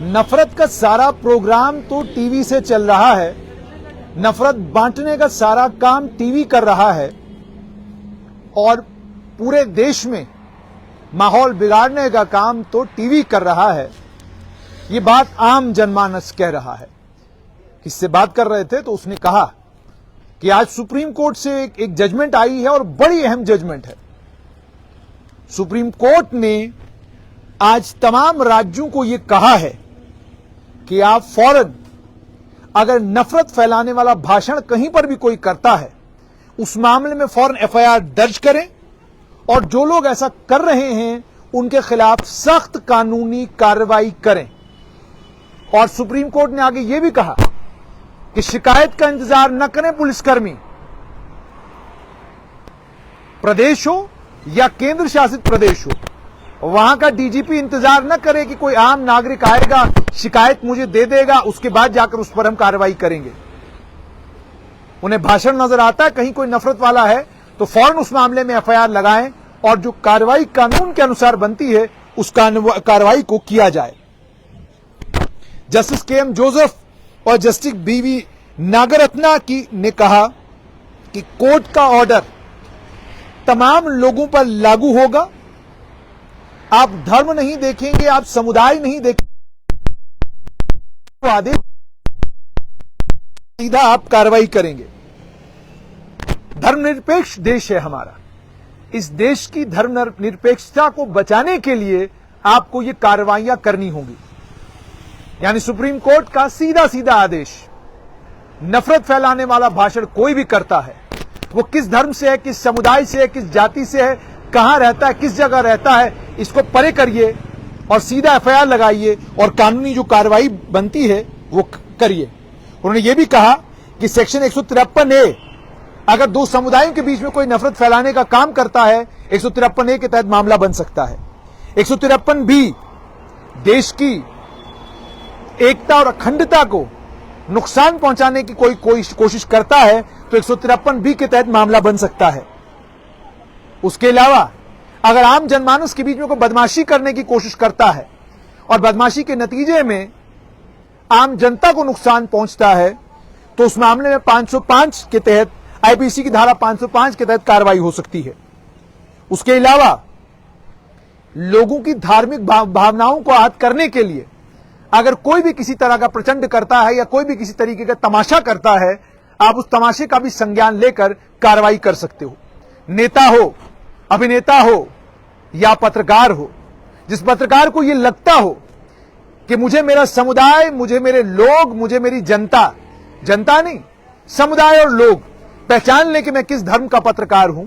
नफरत का सारा प्रोग्राम तो टीवी से चल रहा है, नफरत बांटने का सारा काम टीवी कर रहा है और पूरे देश में माहौल बिगाड़ने का काम तो टीवी कर रहा है। ये बात आम जनमानस कह रहा है। किससे बात कर रहे थे तो उसने कहा कि आज सुप्रीम कोर्ट से एक जजमेंट आई है और बड़ी अहम जजमेंट है। सुप्रीम कोर्ट ने आज तमाम राज्यों को यह कहा है कि आप फौरन अगर नफरत फैलाने वाला भाषण कहीं पर भी कोई करता है उस मामले में फौरन एफआईआर दर्ज करें और जो लोग ऐसा कर रहे हैं उनके खिलाफ सख्त कानूनी कार्रवाई करें। और सुप्रीम कोर्ट ने आगे यह भी कहा कि शिकायत का इंतजार न करें पुलिसकर्मी, प्रदेश हो या केंद्र शासित प्रदेश हो, वहां का डीजीपी इंतजार न करे कि कोई आम नागरिक आएगा, शिकायत मुझे दे देगा, उसके बाद जाकर उस पर हम कार्रवाई करेंगे। उन्हें भाषण नजर आता है कहीं कोई नफरत वाला है तो फौरन उस मामले में एफआईआर लगाएं और जो कार्रवाई कानून के अनुसार बनती है उस कार्रवाई को किया जाए। Justice KM. जोसेफ और जस्टिस बी.वी. नागरत्ना ने कहा कि कोर्ट का ऑर्डर तमाम लोगों पर लागू होगा। आप धर्म नहीं देखेंगे, आप समुदाय नहीं देखेंगे, आदेश सीधा आप कार्रवाई करेंगे। धर्मनिरपेक्ष देश है हमारा, इस देश की धर्मनिरपेक्षता को बचाने के लिए आपको ये कार्रवाइयां करनी होंगी। यानी सुप्रीम कोर्ट का सीधा सीधा आदेश, नफरत फैलाने वाला भाषण कोई भी करता है, वो किस धर्म से है, किस समुदाय से है, किस जाति से है, कहां रहता है, किस जगह रहता है, इसको परे करिए और सीधा एफआईआर लगाइए और कानूनी जो कार्रवाई बनती है वो करिए। उन्होंने ये भी कहा कि सेक्शन 153A अगर दो समुदायों के बीच में कोई नफरत फैलाने का काम करता है 153A के तहत मामला बन सकता है। 153B देश की एकता और अखंडता को नुकसान पहुंचाने की कोई कोशिश करता है तो 153B के तहत मामला बन सकता है। उसके अलावा अगर आम जनमानस के बीच में कोई बदमाशी करने की कोशिश करता है और बदमाशी के नतीजे में आम जनता को नुकसान पहुंचता है तो उस मामले में 505 के तहत, आईपीसी की धारा 505 के तहत कार्रवाई हो सकती है। उसके अलावा लोगों की धार्मिक भावनाओं को आहत करने के लिए अगर कोई भी किसी तरह का प्रचंड करता है या कोई भी किसी तरीके का तमाशा करता है, आप उस तमाशे का भी संज्ञान लेकर कार्रवाई कर सकते हो। नेता हो, अभिनेता हो या पत्रकार हो, जिस पत्रकार को यह लगता हो कि मुझे मेरा समुदाय, मुझे मेरे लोग, मुझे मेरी जनता नहीं, समुदाय और लोग पहचान ले कि मैं किस धर्म का पत्रकार हूं,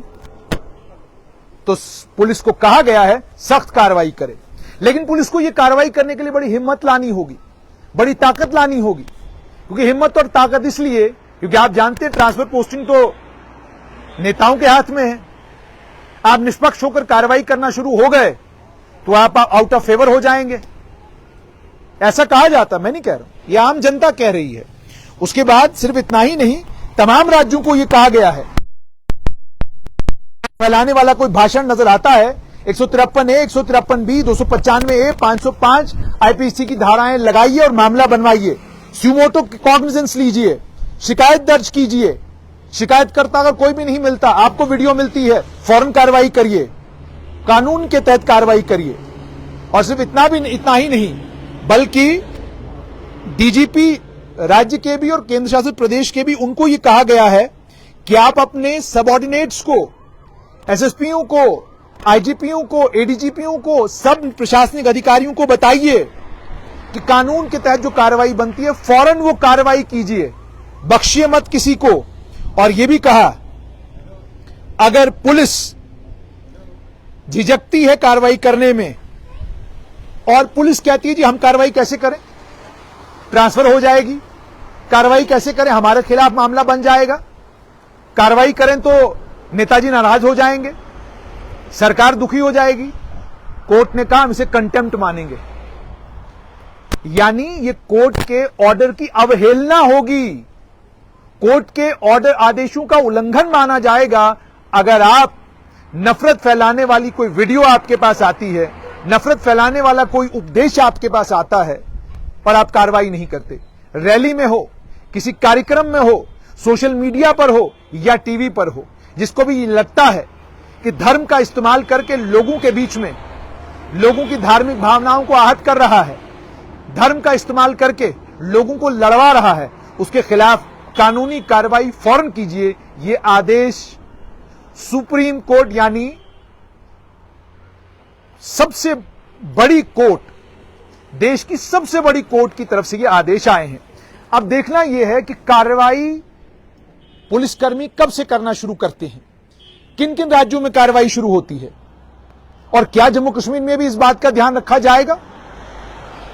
तो पुलिस को कहा गया है सख्त कार्रवाई करे। लेकिन पुलिस को यह कार्रवाई करने के लिए बड़ी हिम्मत लानी होगी, बड़ी ताकत लानी होगी। क्योंकि हिम्मत और ताकत इसलिए क्योंकि आप जानते हैं ट्रांसफर पोस्टिंग तो नेताओं के हाथ में है। आप निष्पक्ष होकर कार्रवाई करना शुरू हो गए तो आप आउट ऑफ फेवर हो जाएंगे, ऐसा कहा जाता। मैं नहीं कह रहा हूं, यह आम जनता कह रही है। उसके बाद सिर्फ इतना ही नहीं, तमाम राज्यों को यह कहा गया है फैलाने वाला कोई भाषण नजर आता है 153A, 153B, 295A, 505 आईपीसी की धाराएं लगाइए और मामला बनवाइए। स्यूमोटो कॉग्निजेंस लीजिए, शिकायत दर्ज कीजिए। शिकायतकर्ता अगर कोई भी नहीं मिलता, आपको वीडियो मिलती है, फौरन कार्रवाई करिए, कानून के तहत कार्रवाई करिए। और सिर्फ इतना ही नहीं बल्कि डीजीपी राज्य के भी और केंद्र शासित प्रदेश के भी, उनको यह कहा गया है कि आप अपने सबऑर्डिनेट्स को, एसएसपीओं को, आईजीपीओं को, एडीजीपीओं को, सब प्रशासनिक अधिकारियों को बताइए कि कानून के तहत जो कार्रवाई बनती है फौरन वो कार्रवाई कीजिए, बख्शिए मत किसी को। और यह भी कहा अगर पुलिस झिझकती है कार्रवाई करने में और पुलिस कहती है जी हम कार्रवाई कैसे करें, ट्रांसफर हो जाएगी, कार्रवाई कैसे करें, हमारे खिलाफ मामला बन जाएगा, कार्रवाई करें तो नेताजी नाराज हो जाएंगे, सरकार दुखी हो जाएगी, कोर्ट ने कहा हम इसे कंटेम्प्ट मानेंगे। यानी ये कोर्ट के ऑर्डर की अवहेलना होगी, कोर्ट के ऑर्डर आदेशों का उल्लंघन माना जाएगा अगर आप नफरत फैलाने वाली कोई वीडियो आपके पास आती है, नफरत फैलाने वाला कोई उपदेश आपके पास आता है और आप कार्रवाई नहीं करते। रैली में हो, किसी कार्यक्रम में हो, सोशल मीडिया पर हो या टीवी पर हो, जिसको भी लगता है कि धर्म का इस्तेमाल करके लोगों के बीच में लोगों की धार्मिक भावनाओं को आहत कर रहा है, धर्म का इस्तेमाल करके लोगों को लड़वा रहा है, उसके खिलाफ कानूनी कार्रवाई फौरन कीजिए। ये आदेश सुप्रीम कोर्ट यानी सबसे बड़ी कोर्ट, देश की सबसे बड़ी कोर्ट की तरफ से ये आदेश आए हैं। अब देखना यह है कि कार्रवाई पुलिसकर्मी कब से करना शुरू करते हैं, किन किन राज्यों में कार्रवाई शुरू होती है, और क्या जम्मू कश्मीर में भी इस बात का ध्यान रखा जाएगा?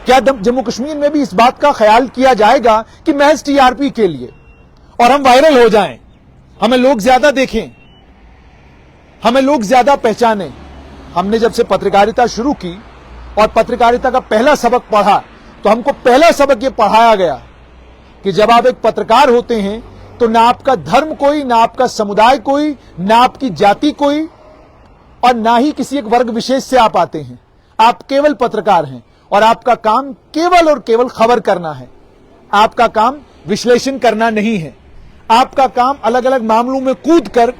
क्या जम्मू कश्मीर में भी इस बात का ख्याल किया जाएगा कि महज टीआरपी के लिए और हम वायरल हो जाएं, हमें लोग ज्यादा देखें, हमें लोग ज्यादा पहचानें? हमने जब से पत्रकारिता शुरू की और पत्रकारिता का पहला सबक पढ़ा तो हमको पहला सबक यह पढ़ाया गया कि जब आप एक पत्रकार होते हैं तो ना आपका धर्म कोई, ना आपका समुदाय कोई, ना आपकी जाति कोई, और ना ही किसी एक वर्ग विशेष से आप आते हैं। आप केवल पत्रकार हैं और आपका काम केवल और केवल खबर करना है। आपका काम विश्लेषण करना नहीं है। आपका काम अलग अलग मामलों में कूद कर,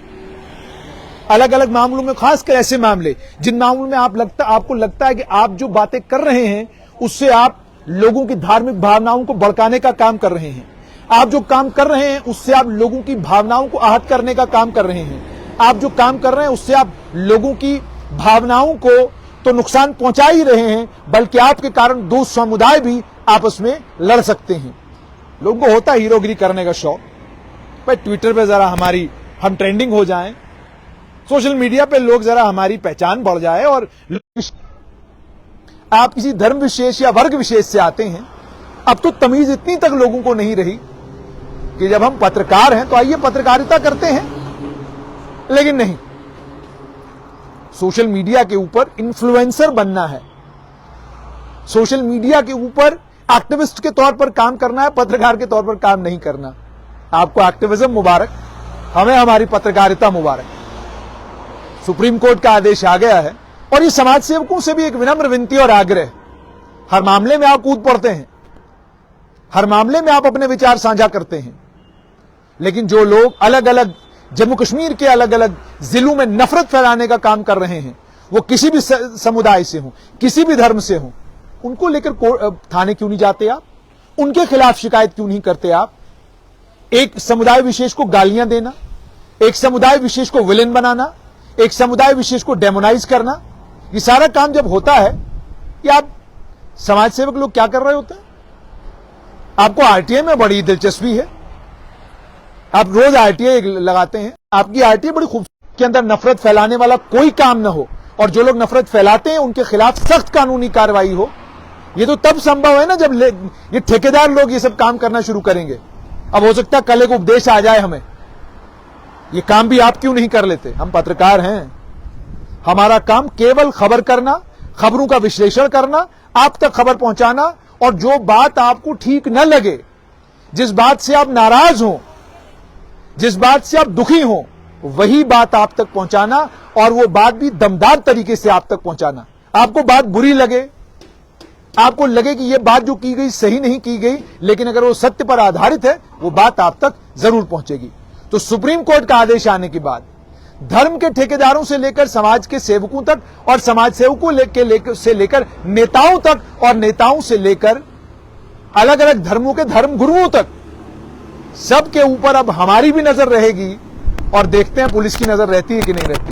अलग अलग मामलों में, खासकर ऐसे मामले जिन मामलों में आपको लगता है कि आप जो बातें कर रहे हैं उससे आप लोगों की धार्मिक भावनाओं को भड़काने का काम कर रहे हैं। आप जो काम कर रहे हैं उससे आप लोगों की भावनाओं को आहत करने का काम कर रहे हैं। आप जो काम कर रहे हैं उससे आप लोगों की भावनाओं को तो नुकसान पहुंचा ही रहे हैं, बल्कि आपके कारण दो समुदाय भी आपस में लड़ सकते हैं। लोगों को होता है हीरोगिरी करने का शौक, भाई ट्विटर पे जरा हम ट्रेंडिंग हो जाएं, सोशल मीडिया पे लोग जरा हमारी पहचान बढ़ जाए। और आप किसी धर्म विशेष या वर्ग विशेष से आते हैं, अब तो तमीज इतनी तक लोगों को नहीं रही कि जब हम पत्रकार हैं तो आइए पत्रकारिता करते हैं, लेकिन नहीं, सोशल मीडिया के ऊपर इन्फ्लुएंसर बनना है, सोशल मीडिया के ऊपर एक्टिविस्ट के तौर पर काम करना है, पत्रकार के तौर पर काम नहीं करना। आपको एक्टिविज्म मुबारक, हमें हमारी पत्रकारिता मुबारक। सुप्रीम कोर्ट का आदेश आ गया है और ये समाज सेवकों से भी एक विनम्र विनती और आग्रह, हर मामले में आप कूद पड़ते हैं, हर मामले में आप अपने विचार साझा करते हैं, लेकिन जो लोग अलग अलग जम्मू कश्मीर के अलग अलग जिलों में नफरत फैलाने का काम कर रहे हैं, वो किसी भी समुदाय से हो, किसी भी धर्म से हो, उनको लेकर थाने क्यों नहीं जाते आप? उनके खिलाफ शिकायत क्यों नहीं करते आप? एक समुदाय विशेष को गालियां देना, एक समुदाय विशेष को विलेन बनाना, एक समुदाय विशेष को डेमोनाइज करना, ये सारा काम जब होता है, ये आप समाज सेवक लोग क्या कर रहे होते हैं? आपको आरटीआई में बड़ी दिलचस्पी है, आप रोज आरटीआई लगाते हैं, आपकी आरटीआई बड़ी खूबसूरत, के अंदर नफरत फैलाने वाला कोई काम ना हो और जो लोग नफरत फैलाते हैं उनके खिलाफ सख्त कानूनी कार्रवाई हो। ये तो तब संभव है ना जब ये ठेकेदार लोग ये सब काम करना शुरू करेंगे। अब हो सकता है कल एक उपदेश आ जाए हमें, ये काम भी आप क्यों नहीं कर लेते? हम पत्रकार हैं, हमारा काम केवल खबर करना, खबरों का विश्लेषण करना, आप तक खबर पहुंचाना, और जो बात आपको ठीक न लगे, जिस बात से आप नाराज हो, जिस बात से आप दुखी हो, वही बात आप तक पहुंचाना, और वो बात भी दमदार तरीके से आप तक पहुंचाना। आपको बात बुरी लगे, आपको लगे कि ये बात जो की गई सही नहीं की गई, लेकिन अगर वो सत्य पर आधारित है, वो बात आप तक जरूर पहुंचेगी। तो सुप्रीम कोर्ट का आदेश आने के बाद धर्म के ठेकेदारों से लेकर समाज के सेवकों तक, और समाज सेवकों से लेकर नेताओं तक, और नेताओं से लेकर अलग अलग धर्मों के धर्म गुरुओं तक, सबके ऊपर अब हमारी भी नजर रहेगी, और देखते हैं पुलिस की नजर रहती है कि नहीं रहती।